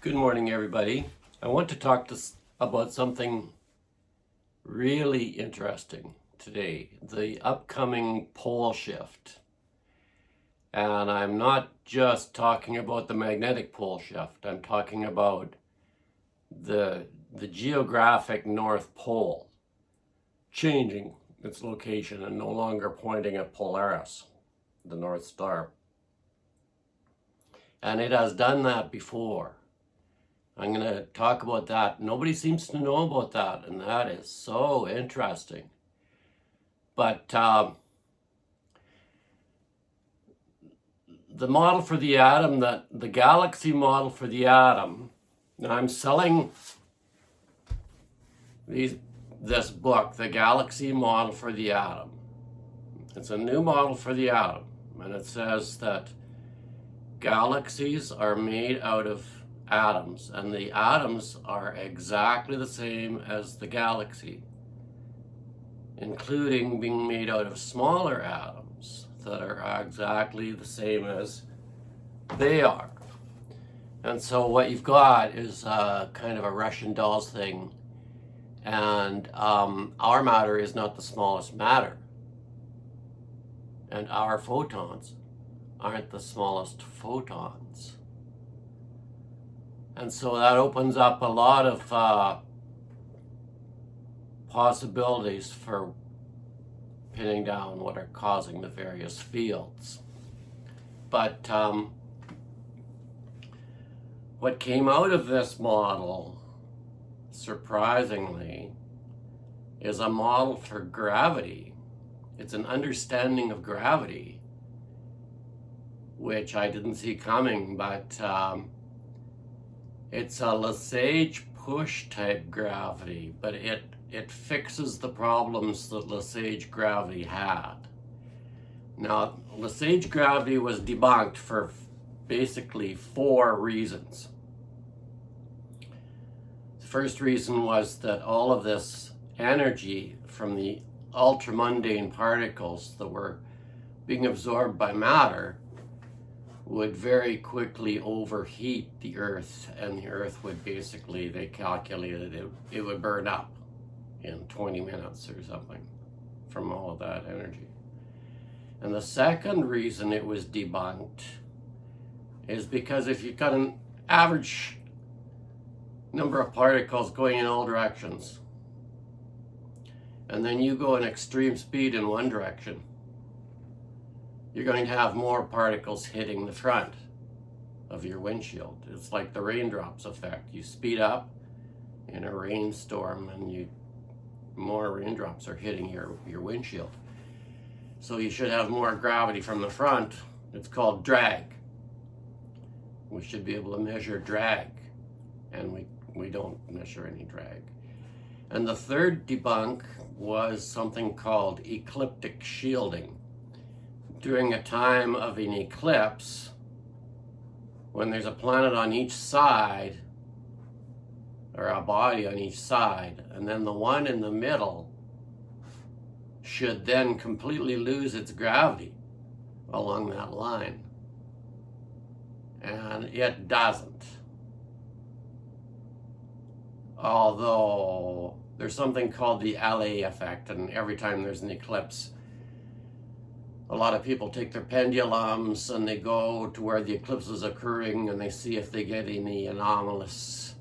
Good morning, everybody. I want to talk about something really interesting today, the upcoming pole shift. And I'm not just talking about the magnetic pole shift, I'm talking about the geographic North Pole changing its location and no longer pointing at Polaris, the North Star. And it has done that before. I'm going to talk about that. Nobody seems to know about that, and that is so interesting. But the model for the atom, the galaxy model for the atom, and I'm selling this book, The Galaxy Model for the Atom. It's a new model for the atom, and it says that galaxies are made out of atoms, and the atoms are exactly the same as the galaxy, including being made out of smaller atoms that are exactly the same as they are. And so what you've got is kind of a Russian dolls thing, and our matter is not the smallest matter, and our photons aren't the smallest photons. And so that opens up a lot of possibilities for pinning down what are causing the various fields. But what came out of this model, surprisingly, is a model for gravity. It's an understanding of gravity, which I didn't see coming, but it's a Lesage push type gravity, but it fixes the problems that Lesage gravity had. Now, Lesage gravity was debunked for basically 4 reasons. The first reason was that all of this energy from the ultramundane particles that were being absorbed by matter would very quickly overheat the Earth, and the Earth would basically, they calculated it would burn up in 20 minutes or something from all of that energy. And the second reason it was debunked is because if you've got an average number of particles going in all directions, and then you go in extreme speed in one direction, you're going to have more particles hitting the front of your windshield. It's like the raindrops effect. You speed up in a rainstorm and more raindrops are hitting your windshield. So you should have more gravity from the front. It's called drag. We should be able to measure drag, and we don't measure any drag. And the third debunk was something called ecliptic shielding. During a time of an eclipse, when there's a planet on each side, or a body on each side, and then the one in the middle should then completely lose its gravity along that line. And it doesn't. Although there's something called the Allais effect, and every time there's an eclipse, a lot of people take their pendulums and they go to where the eclipse is occurring and they see if they get any anomalous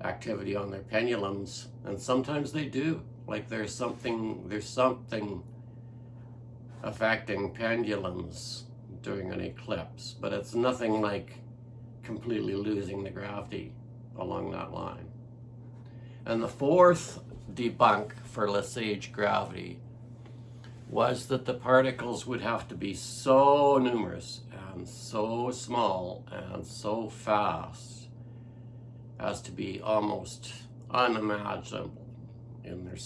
activity on their pendulums, and sometimes they do. Like there's something affecting pendulums during an eclipse, but it's nothing like completely losing the gravity along that line. And the fourth debunk for Lesage gravity was that the particles would have to be so numerous and so small and so fast as to be almost unimaginable in their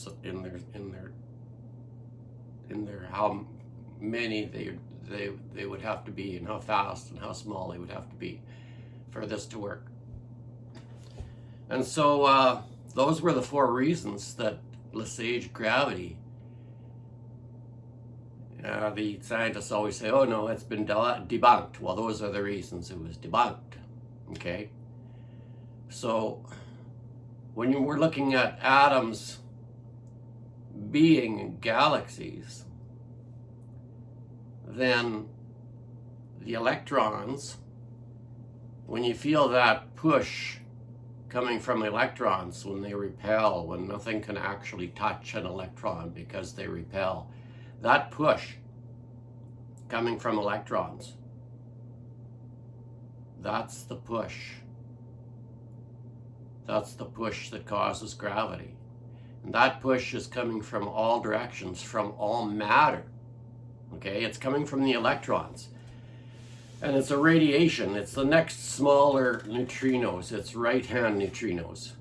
how many they would have to be, and how fast and how small they would have to be for this to work. And so those were the 4 reasons that Lesage gravity, the scientists always say, oh no, it's been debunked. Well, those are the reasons it was debunked, okay? So when we're looking at atoms being galaxies, then the electrons, when you feel that push coming from electrons when they repel, when nothing can actually touch an electron because they repel, that push coming from electrons, that's the push. That's the push that causes gravity. And that push is coming from all directions, from all matter. Okay, it's coming from the electrons. And it's a radiation. It's the next smaller neutrinos. It's right-hand neutrinos.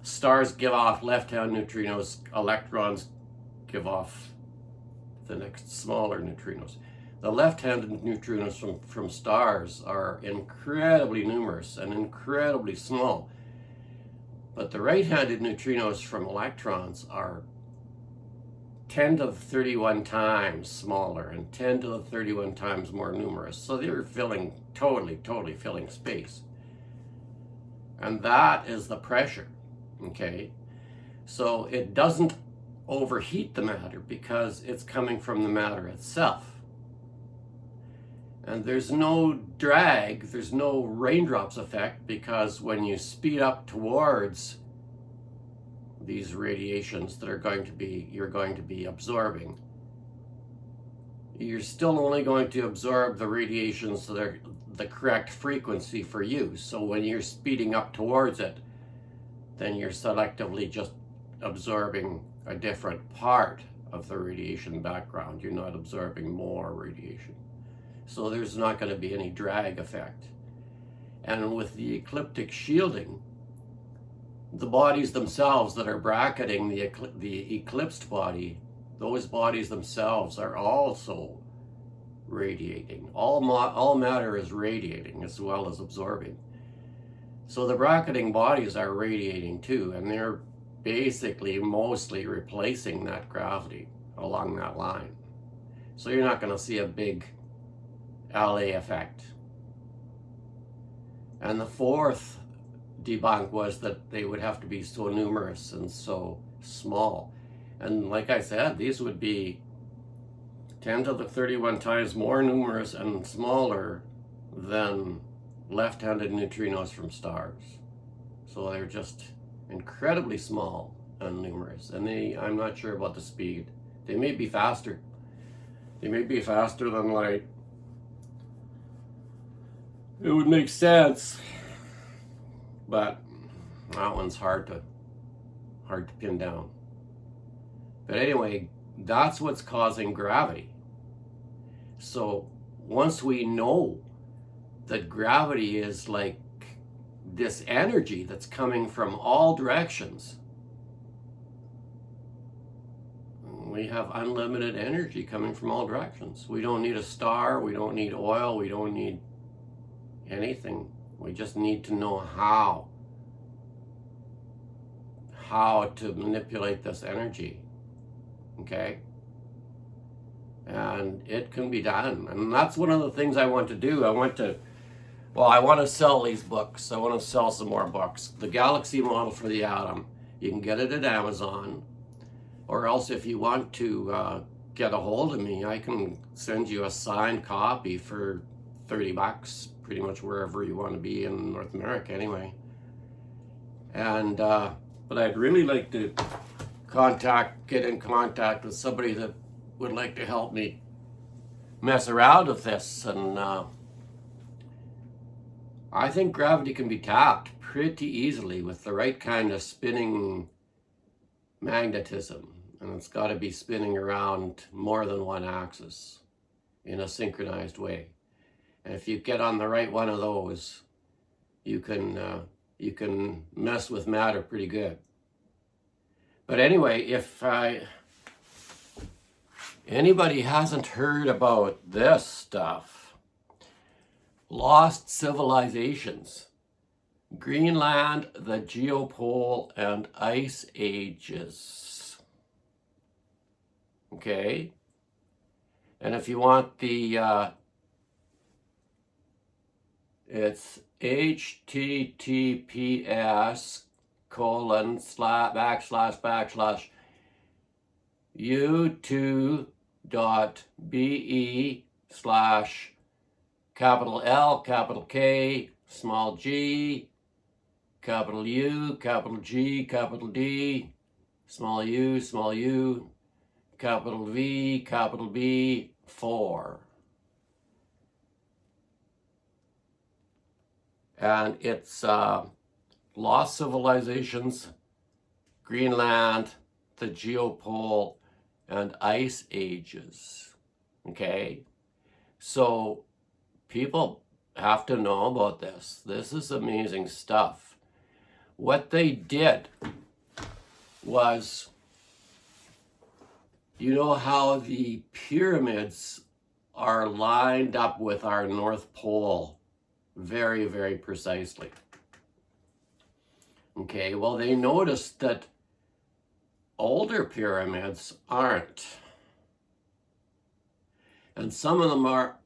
Stars give off left-hand neutrinos. Electrons give off the next smaller neutrinos. The left-handed neutrinos from stars are incredibly numerous and incredibly small. But the right-handed neutrinos from electrons are 10 to the 31 times smaller and 10 to the 31 times more numerous. So they're filling, totally filling space. And that is the pressure, okay? So it doesn't overheat the matter because it's coming from the matter itself. And there's no drag, there's no raindrops effect, because when you speed up towards these radiations that you're going to be absorbing, you're still only going to absorb the radiations that are the correct frequency for you. So when you're speeding up towards it, then you're selectively just absorbing a different part of the radiation background. You're not absorbing more radiation. So there's not going to be any drag effect. And with the ecliptic shielding, the bodies themselves that are bracketing the eclipsed body, those bodies themselves are also radiating. All matter is radiating as well as absorbing. So the bracketing bodies are radiating too, and they're basically mostly replacing that gravity along that line. So you're not going to see a big LA effect. And the fourth debunk was that they would have to be so numerous and so small. And like I said, these would be 10 to the 31 times more numerous and smaller than left-handed neutrinos from stars. So they're just incredibly small and numerous. And I'm not sure about the speed. They may be faster. They may be faster than light. It would make sense, but that one's hard to pin down. But anyway, that's what's causing gravity. So once we know that gravity is like this energy that's coming from all directions, we have unlimited energy coming from all directions. We don't need a star, we don't need oil, we don't need anything. We just need to know how to manipulate this energy, okay? And it can be done. And that's one of the things I want to do. I want to sell these books. I want to sell some more books. The Galaxy Model for the Atom. You can get it at Amazon. Or else if you want to get a hold of me, I can send you a signed copy for $30, pretty much wherever you want to be in North America anyway. And but I'd really like to get in contact with somebody that would like to help me mess around with this. And I think gravity can be tapped pretty easily with the right kind of spinning magnetism. And it's got to be spinning around more than one axis in a synchronized way. And if you get on the right one of those, you can mess with matter pretty good. But anyway, if anybody hasn't heard about this stuff, lost civilizations, Greenland, the geopole, and ice ages. Okay? And if you want the it's u2.be/capital L, capital K, small g, capital U, capital G, capital D, small u, capital V, capital B, 4. And it's lost civilizations, Greenland, the geopole, and ice ages. Okay? So people have to know about this. This is amazing stuff. What they did was, you know how the pyramids are lined up with our North Pole very, very precisely. Okay, well, they noticed that older pyramids aren't. And some of them are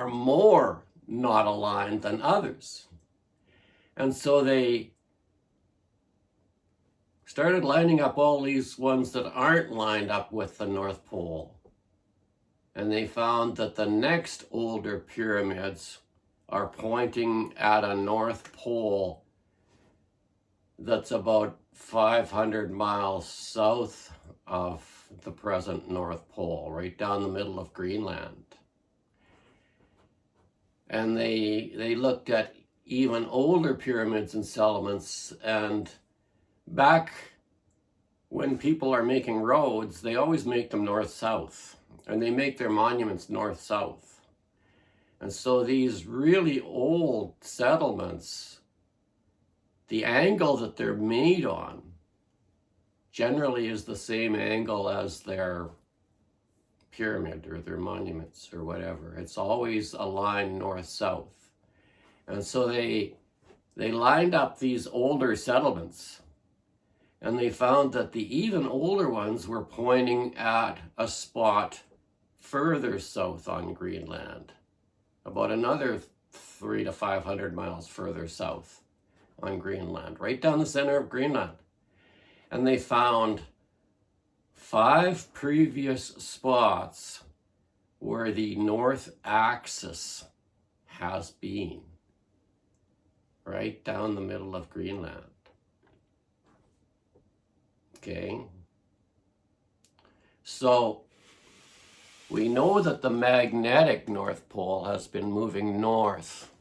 more not aligned than others. And so they started lining up all these ones that aren't lined up with the North Pole. And they found that the next older pyramids are pointing at a North Pole that's about 500 miles south of the present North Pole, right down the middle of Greenland. And they looked at even older pyramids and settlements, and back when people are making roads, they always make them north-south, and they make their monuments north-south. And so these really old settlements, the angle that they're made on generally is the same angle as their pyramid or their monuments or whatever. It's always aligned north-south. And so they lined up these older settlements, and they found that the even older ones were pointing at a spot further south on Greenland, about another 300 to 500 miles further south on Greenland, right down the center of Greenland. And they found 5 previous spots where the north axis has been, right down the middle of Greenland. Okay, so we know that the magnetic North Pole has been moving north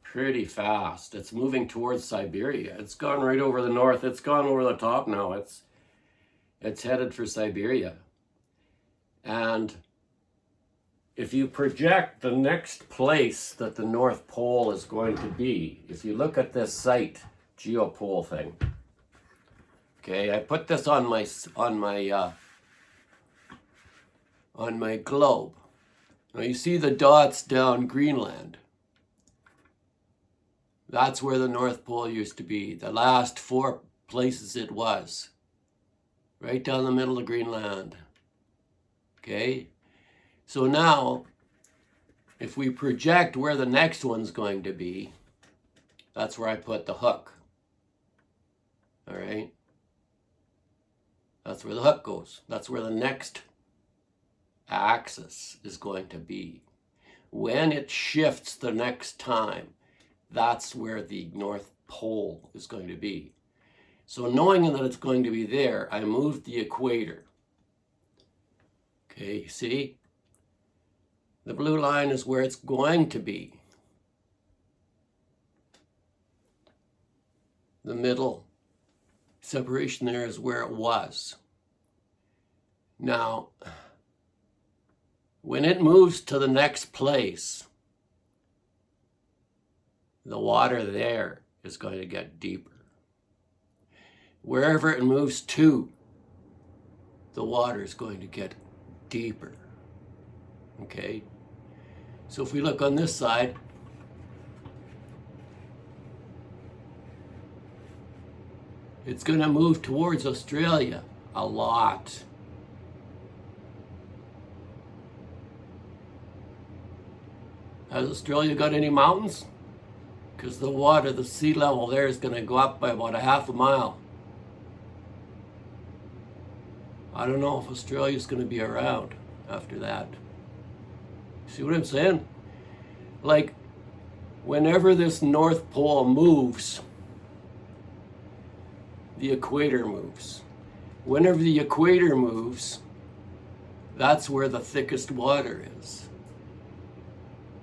pretty fast. It's moving towards Siberia. It's gone right over the north. It's gone over the top now. It's headed for Siberia. And if you project the next place that the North Pole is going to be, if you look at this site, geopole thing, okay, I put this on my globe. Now you see the dots down Greenland. That's where the North Pole used to be. The last 4 places it was. Right down the middle of Greenland. Okay? So now, if we project where the next one's going to be, that's where I put the hook. All right? That's where the hook goes. That's where the next axis is going to be. When it shifts the next time, that's where the North Pole is going to be. So knowing that it's going to be there, I moved the equator. Okay, see? The blue line is where it's going to be. The middle separation there is where it was. Now, when it moves to the next place, the water there is going to get deeper. Wherever it moves to, the water is going to get deeper. Okay? So if we look on this side, it's going to move towards Australia a lot. Has Australia got any mountains? Because the water, the sea level there is going to go up by about a half a mile. I don't know if Australia's going to be around after that. See what I'm saying? Like, whenever this North Pole moves, the equator moves. Whenever the equator moves, that's where the thickest water is.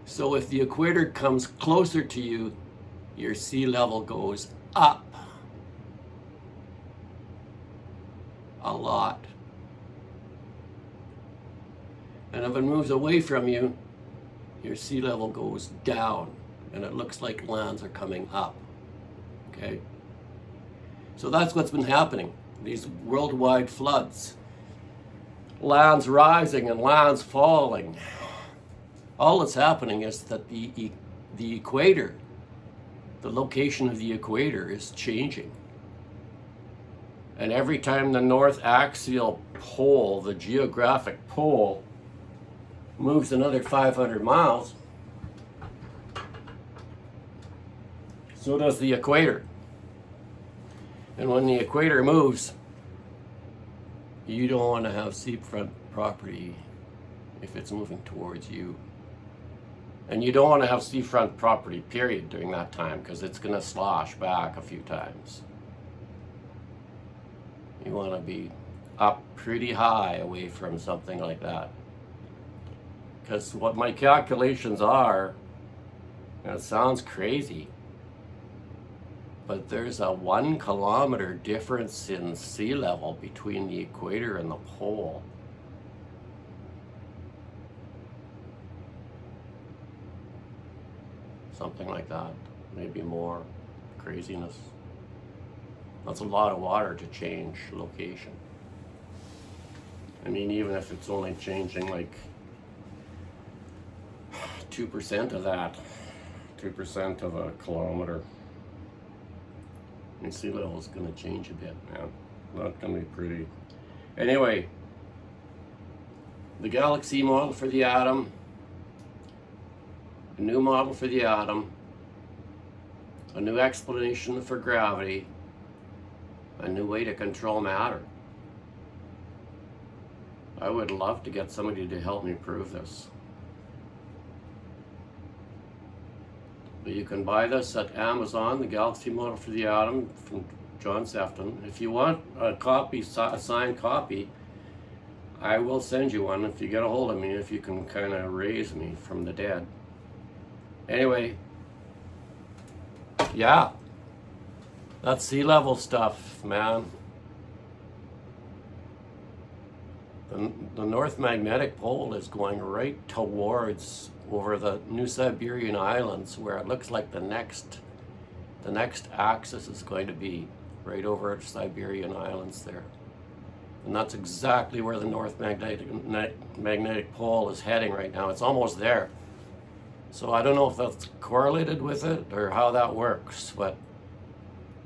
So if the equator comes closer to you, your sea level goes up a lot. And if it moves away from you, your sea level goes down, and it looks like lands are coming up. Okay? So that's what's been happening. These worldwide floods. Lands rising and lands falling. All that's happening is that the equator, the location of the equator is changing. And every time the north axial pole, the geographic pole, moves another 500 miles, so does the equator. And when the equator moves, you don't want to have seafront property if it's moving towards you. And you don't want to have seafront property, period, during that time, because it's going to slosh back a few times. You want to be up pretty high away from something like that. Because what my calculations are, and it sounds crazy, but there's a 1 kilometer difference in sea level between the equator and the pole. Something like that, maybe more. Craziness. That's a lot of water to change location. I mean, even if it's only changing like 2% of that, 2% of a kilometer, and sea level is going to change a bit, man. Not going to be pretty. Anyway, the galaxy model for the atom, a new model for the atom, a new explanation for gravity, a new way to control matter. I would love to get somebody to help me prove this. But you can buy this at Amazon, the Galaxy Model for the Atom from John Sefton. If you want a copy, a signed copy, I will send you one if you get a hold of me, if you can kind of raise me from the dead. Anyway, yeah, that's sea level stuff, man. The North Magnetic Pole is going right towards over the New Siberian Islands, where it looks like the next axis is going to be right over at Siberian Islands there. And that's exactly where the North Magnetic Pole is heading right now. It's almost there. So I don't know if that's correlated with it or how that works, but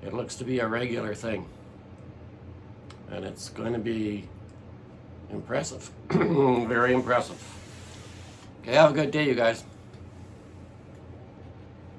it looks to be a regular thing. And it's going to be impressive. Very impressive. Okay, have a good day, you guys.